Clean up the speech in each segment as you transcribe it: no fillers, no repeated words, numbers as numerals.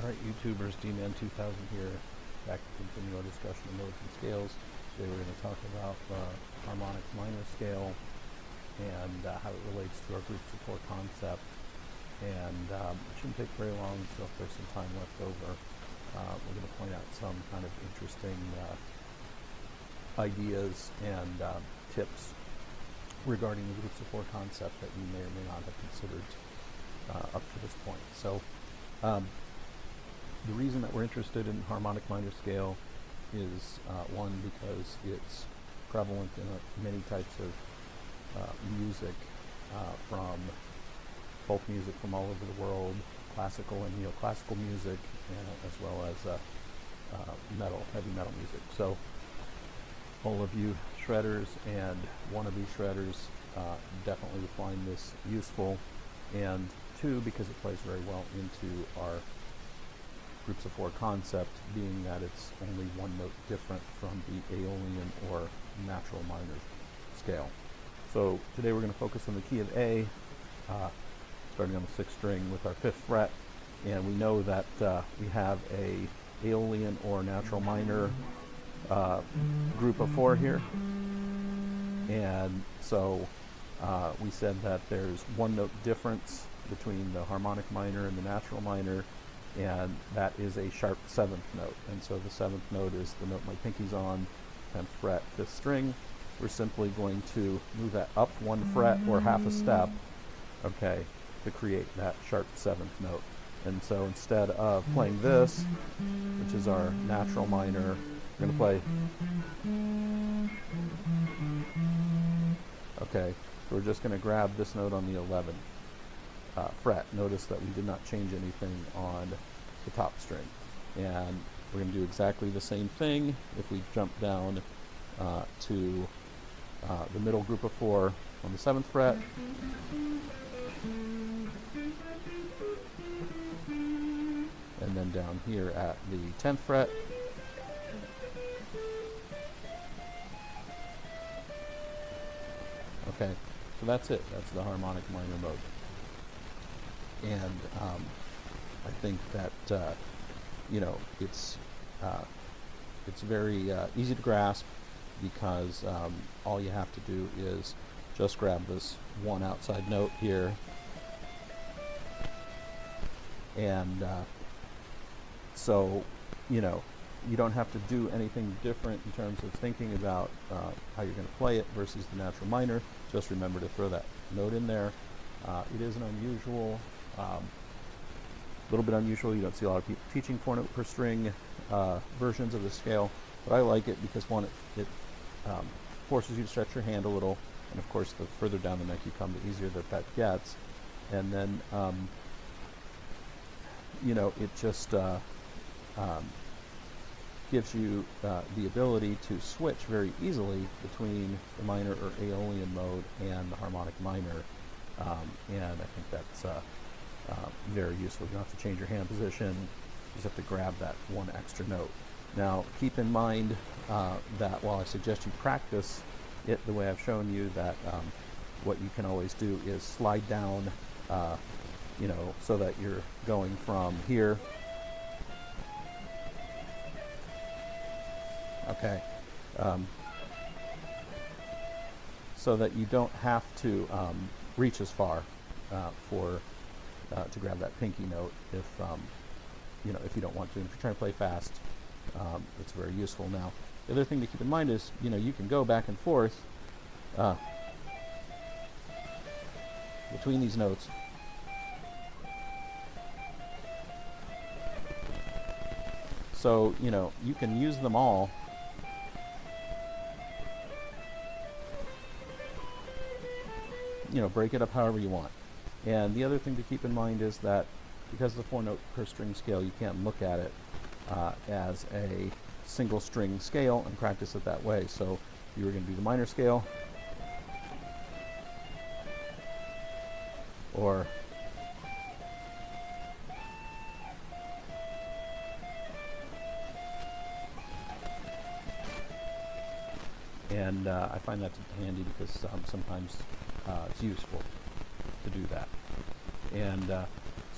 Alright, YouTubers, D-Man2000 here, back to continue our discussion of modes and scales. Today we're going to talk about the harmonic minor scale and how it relates to our group support concept. And it shouldn't take very long, so if there's some time left over, we're going to point out some kind of interesting ideas and tips regarding the group support concept that you may or may not have considered up to this point. So the reason that we're interested in harmonic minor scale is one, because it's prevalent in many types of music, from folk music from all over the world, classical and neoclassical music, as well as heavy metal music. So all of you shredders and wannabe shredders definitely will find this useful, and two, because it plays very well into our groups of four concept, being that it's only one note different from the Aeolian or natural minor scale. So today we're going to focus on the key of A, starting on the 6th string with our 5th fret, and we know that we have a Aeolian or natural minor group of 4 here, and so we said that there's one note difference between the harmonic minor and the natural minor, and that is a sharp 7th note. And so the 7th note is the note my pinky's on, 10th fret, 5th string. We're simply going to move that up 1 fret or half a step, okay, to create that sharp 7th note. And so instead of playing this, which is our natural minor, we're going to play, okay, so we're just going to grab this note on the 11th fret. Notice that we did not change anything on the top string, and we're going to do exactly the same thing if we jump down to the middle group of 4 on the 7th fret, and then down here at the 10th fret, okay, so that's it. That's the harmonic minor mode. And I think that it's very easy to grasp, because all you have to do is just grab this one outside note here, and so you don't have to do anything different in terms of thinking about how you're going to play it versus the natural minor. Just remember to throw that note in there. It is an unusual, little bit unusual. You don't see a lot of people teaching 4 note per string versions of the scale, but I like it because, one, it forces you to stretch your hand a little, and of course the further down the neck you come, the easier that gets. And then it just gives you the ability to switch very easily between the minor or Aeolian mode and the harmonic minor, and I think that's very useful. You don't have to change your hand position, you just have to grab that one extra note. Now keep in mind that while I suggest you practice it the way I've shown you, that what you can always do is slide down, so that you're going from here, okay, so that you don't have to reach as far to grab that pinky note if you don't want to. And if you're trying to play fast, it's very useful. Now, the other thing to keep in mind is, you can go back and forth between these notes. So, you can use them all. Break it up however you want. And the other thing to keep in mind is that because of the 4 note per string scale, you can't look at it as a single string scale and practice it that way. So if you were going to do the minor scale, or and I find that handy because sometimes it's useful to do that. And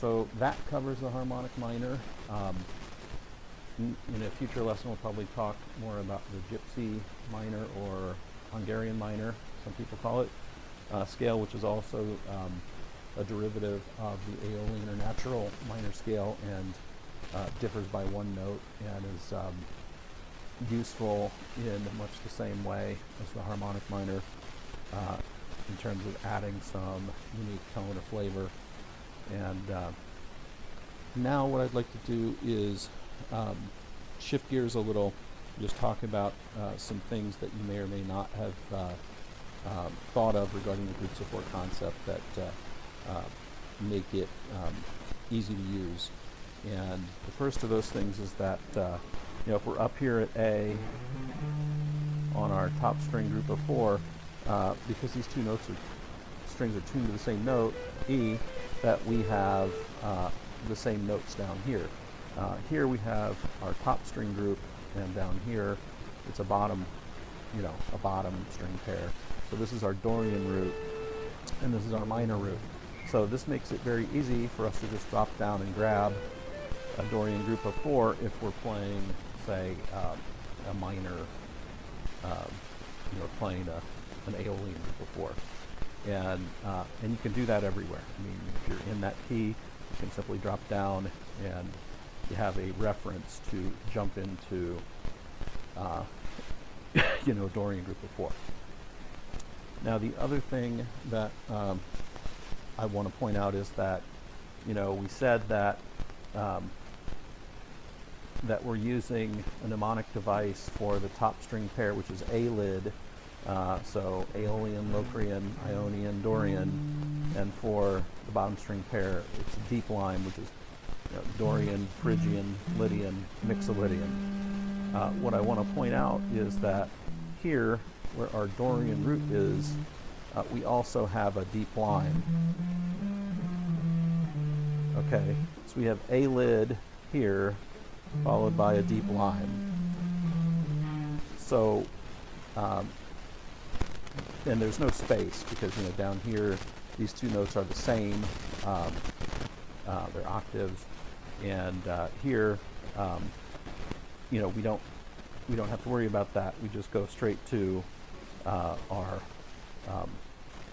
So that covers the harmonic minor. In a future lesson, we'll probably talk more about the gypsy minor, or Hungarian minor, some people call it, scale, which is also a derivative of the Aeolian or natural minor scale, and differs by one note, and is useful in much the same way as the harmonic minor in terms of adding some unique tone or flavor. And now what I'd like to do is shift gears a little, just talk about some things that you may or may not have thought of regarding the groups of four concept that make it easy to use. And the first of those things is that if we're up here at A on our top string group of four, because these two strings are tuned to the same note, E, that we have the same notes down here. Here we have our top string group, and down here it's a bottom, a bottom string pair. So this is our Dorian root, and this is our minor root. So this makes it very easy for us to just drop down and grab a Dorian group of four if we're playing, say, a minor, playing an Aeolian group of four. And you can do that everywhere. I mean, if you're in that key, you can simply drop down, and you have a reference to jump into, Dorian group of four. Now, the other thing that I want to point out is that, we said that that we're using a mnemonic device for the top string pair, which is A-lid, so Aeolian, Locrian, Ionian, Dorian, and for the bottom string pair, it's deep line, which is Dorian, Phrygian, Lydian, Mixolydian. What I want to point out is that here, where our Dorian root is, we also have a deep line. Okay, so we have A-lid here, followed by a deep line. So, and there's no space, because down here these two notes are the same, they're octaves, and here we don't have to worry about that. We just go straight to our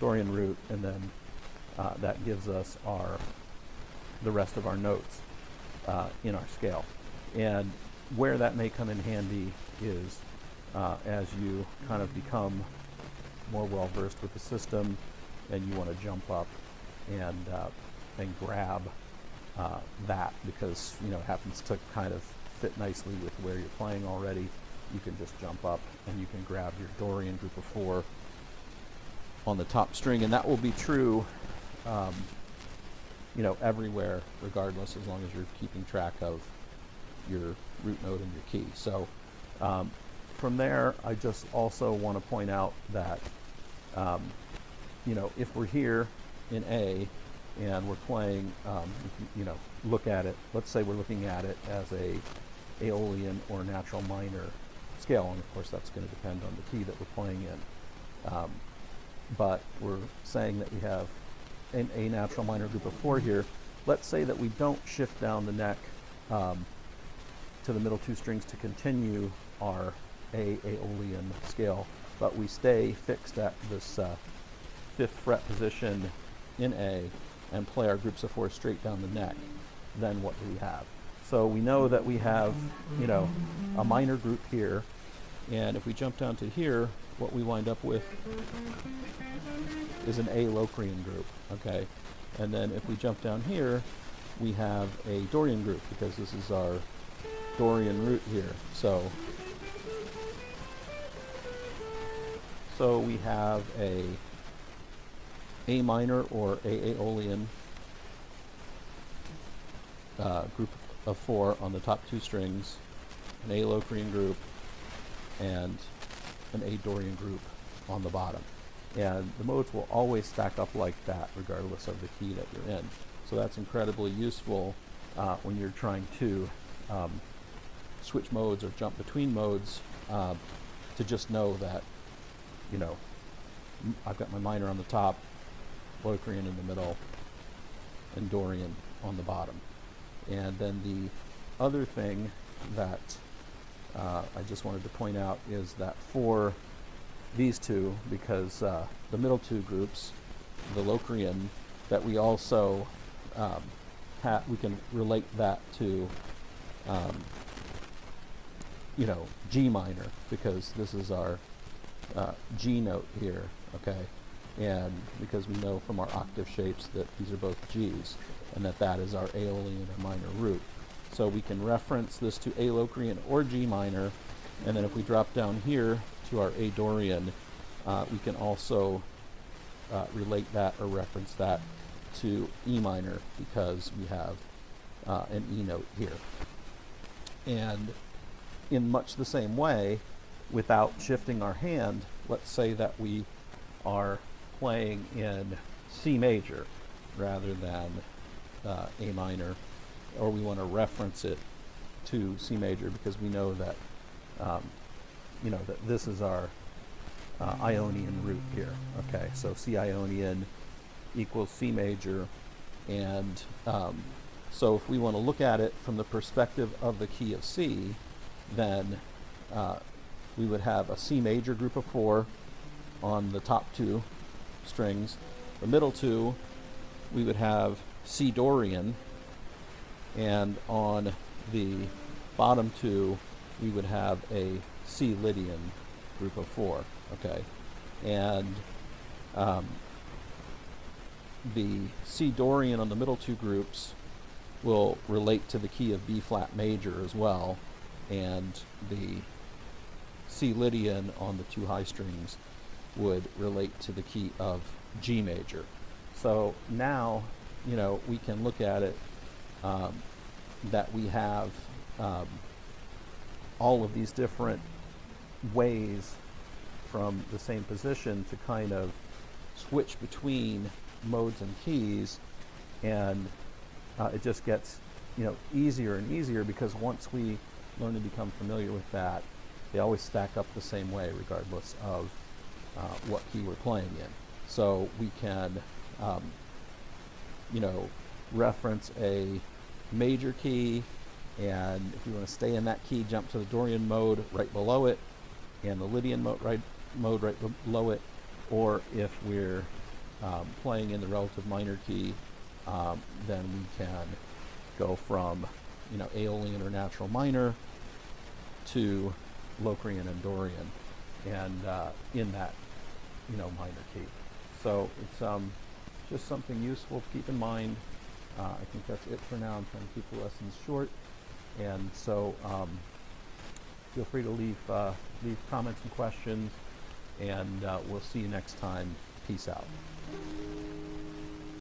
Dorian root, and then that gives us the rest of our notes in our scale. And where that may come in handy is as you kind of become more well versed with the system, and you want to jump up and grab that, because it happens to kind of fit nicely with where you're playing already. You can just jump up and you can grab your Dorian group of four on the top string, and that will be true everywhere, regardless, as long as you're keeping track of your root note and your key. So from there, I just also want to point out that if we're here in A and we're playing, look at it, let's say we're looking at it as a Aeolian or natural minor scale, and of course that's going to depend on the key that we're playing in. But we're saying that we have a natural minor group of four here. Let's say that we don't shift down the neck to the middle two strings to continue our Aeolian scale, but we stay fixed at this 5th fret position in A and play our groups of four straight down the neck. Then what do we have? So we know that we have, a minor group here, and if we jump down to here, what we wind up with is an A Locrian group, okay? And then if we jump down here, we have a Dorian group, because this is our Dorian root here. So we have a minor or a Aeolian group of four on the top two strings, an A Locrian group, and an A Dorian group on the bottom. And the modes will always stack up like that, regardless of the key that you're in. So that's incredibly useful when you're trying to switch modes or jump between modes, to just know that, I've got my minor on the top, Locrian in the middle, and Dorian on the bottom. And then the other thing that I just wanted to point out is that for these two, because the middle two groups, the Locrian, that we also we can relate that to you know, G minor, because this is our G note here, okay? And because we know from our octave shapes that these are both G's, and that is our Aeolian or minor root. So we can reference this to A Locrian or G minor, and then if we drop down here to our A Dorian, we can also relate that or reference that to E minor, because we have an E note here. And in much the same way, without shifting our hand, let's say that we are playing in C major rather than A minor, or we want to reference it to C major because we know that you know that this is our Ionian root here. Okay, so C Ionian equals C major, and so if we want to look at it from the perspective of the key of C, then we would have a C major group of 4 on the top 2 strings. The middle 2, we would have C Dorian, and on the bottom 2, we would have a C Lydian group of 4. Okay, and the C Dorian on the middle 2 groups will relate to the key of B flat major as well, and the C Lydian on the 2 high strings would relate to the key of G major. So now, you know, we can look at it that we have all of these different ways from the same position to kind of switch between modes and keys, and it just gets, you know, easier and easier, because once we learn to become familiar with that, they always stack up the same way regardless of what key we're playing in. So we can you know, reference a major key, and if we want to stay in that key, jump to the Dorian mode right below it, and the Lydian mode right below it. Or if we're playing in the relative minor key, then we can go from, you know, Aeolian or natural minor to Locrian and Dorian, and in that, you know, minor key. So it's just something useful to keep in mind. I think that's it for now. I'm trying to keep the lessons short, and so feel free to leave comments and questions, and we'll see you next time. Peace out.